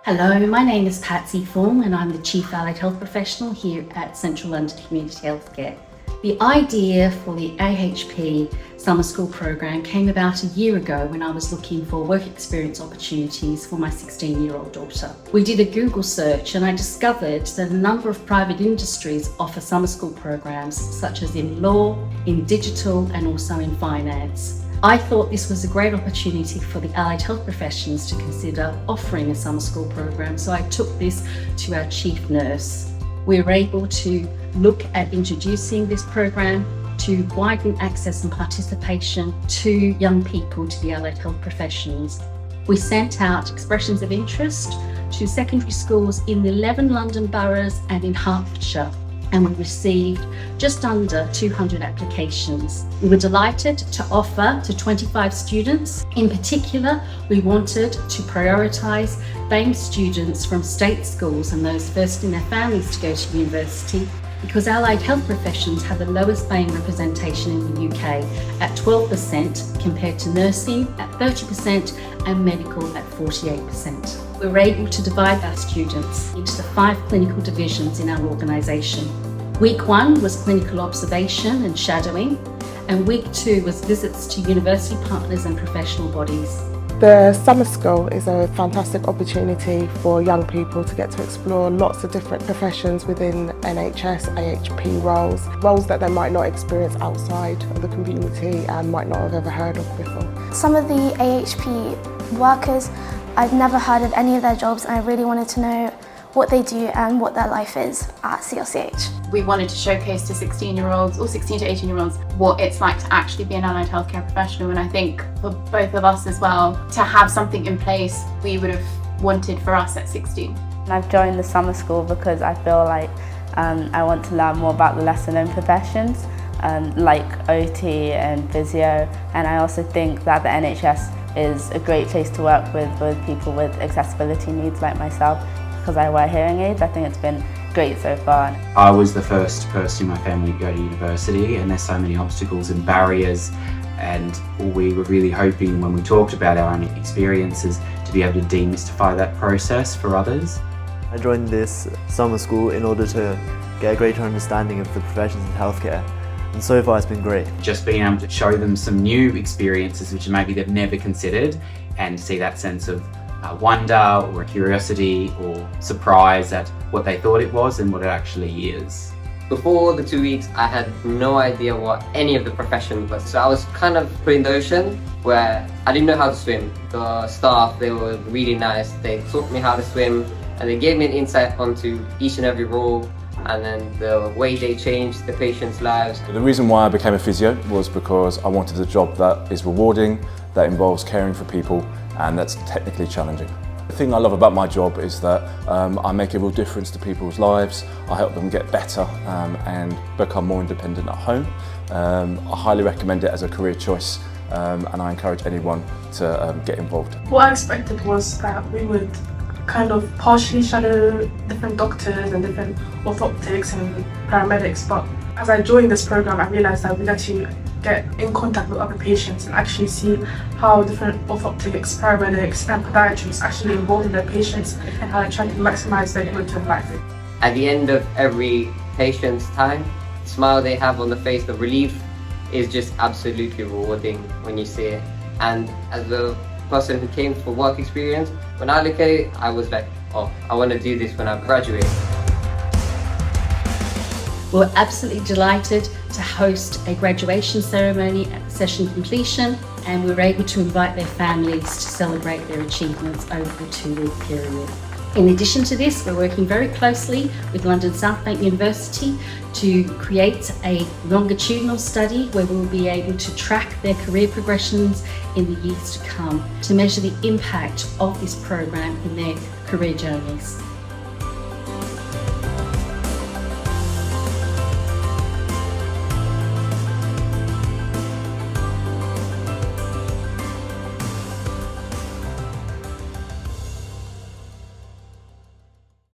Hello, my name is Patsy Fong and I'm the Chief Allied Health Professional here at Central London Community Healthcare. The idea for the AHP summer school program came about a year ago when I was looking for work experience opportunities for my 16-year-old daughter. We did a Google search and I discovered that a number of private industries offer summer school programs such as in law, in digital and also in finance. I thought this was a great opportunity for the allied health professions to consider offering a summer school program, so I took this to our chief nurse. We were able to look at introducing this program to widen access and participation to young people to the allied health professions. We sent out expressions of interest to secondary schools in the 11 London boroughs and in Hertfordshire, and we received just under 200 applications. We were delighted to offer to 25 students. In particular, we wanted to prioritise BAME students from state schools and those first in their families to go to university, because allied health professions have the lowest BAME representation in the UK at 12% compared to nursing at 30% and medical at 48%. We were able to divide our students into the 5 clinical divisions in our organisation. Week 1 was clinical observation and shadowing, and week 2 was visits to university partners and professional bodies. The summer school is a fantastic opportunity for young people to get to explore lots of different professions within NHS, AHP roles that they might not experience outside of the community and might not have ever heard of before. Some of the AHP workers, I've never heard of any of their jobs, and I really wanted to know what they do and what their life is at CLCH. We wanted to showcase to 16-year-olds or 16 to 18-year-olds what it's like to actually be an allied healthcare professional, and I think for both of us as well, to have something in place we would have wanted for us at 16. I've joined the summer school because I feel like I want to learn more about the lesser known professions like OT and physio, and I also think that the NHS is a great place to work with people with accessibility needs like myself. Because I wear hearing aids, I think it's been great so far. I was the first person in my family to go to university, and there's so many obstacles and barriers, and we were really hoping when we talked about our own experiences to be able to demystify that process for others. I joined this summer school in order to get a greater understanding of the professions in healthcare, and so far it's been great. Just being able to show them some new experiences which maybe they've never considered, and see that sense of wonder or curiosity or surprise at what they thought it was and what it actually is. Before the 2 weeks, I had no idea what any of the profession was. So I was kind of put in the ocean where I didn't know how to swim. The staff, they were really nice. They taught me how to swim and they gave me an insight onto each and every role, and then the way they changed the patients' lives. The reason why I became a physio was because I wanted a job that is rewarding, that involves caring for people, and that's technically challenging. The thing I love about my job is that I make a real difference to people's lives. I help them get better and become more independent at home. I highly recommend it as a career choice, and I encourage anyone to get involved. What I expected was that we would kind of partially shadow different doctors and different orthoptics and paramedics, but as I joined this program I realised that we'd actually get in contact with other patients and actually see how different orthoptics, paramedics and podiatrists actually involved in their patients and how they try to maximise their quality of life. At the end of every patient's time, the smile they have on the face, the relief is just absolutely rewarding when you see it. And as a person who came for work experience, when I look at it, I was like, oh, I want to do this when I graduate. We're absolutely delighted to host a graduation ceremony at session completion, and we were able to invite their families to celebrate their achievements over the 2-week period. In addition to this, we're working very closely with London South Bank University to create a longitudinal study where we'll be able to track their career progressions in the years to come to measure the impact of this program in their career journeys.